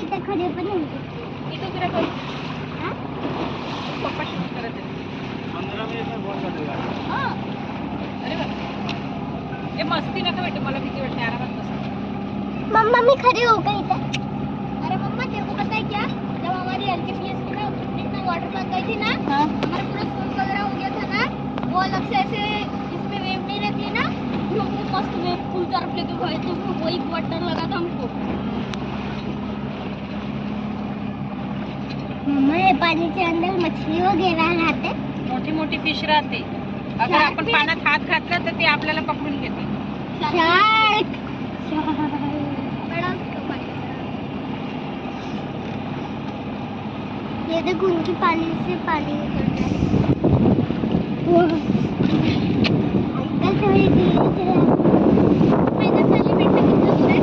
इथे खडे पण होऊ शकते. इथं फिरा करू. पप्पा शूट करत आहेत. 15 मिनिट में फोन कर देगा. हां. अरे बाप. ये मस्ती नका बेटे, मला भीती वाटते. आरामात बसा. मम्मा मैं खड़ी हो गई इधर. अरे मम्मा तेरे को पता है क्या, जब हमारी एलकेपीएस की ना पिकनिक वाटर पार्क गई थी ना, हाँ. हमारा पूरा फोन वगैरह हो गया था ना, वो अलग से ऐसे इसमें वेव नहीं रहती है ना, हम लोग मस्त वेव फुल तरफ लेके गए थे, वही बहुत डर लगा था हमको. मम्मा ये पानी के अंदर मछली वगैरह रहते. मोठी मोठी फिश राहते. अगर आपण पाण्यात हात घातला तर ते आपल्याला पकडून घेते. शार्क. ये देखो उनके पानी से पानी निकल रहा है. अंकल थोड़ी धीरे चला. मैं इधर चली बैठा कितना दूर है.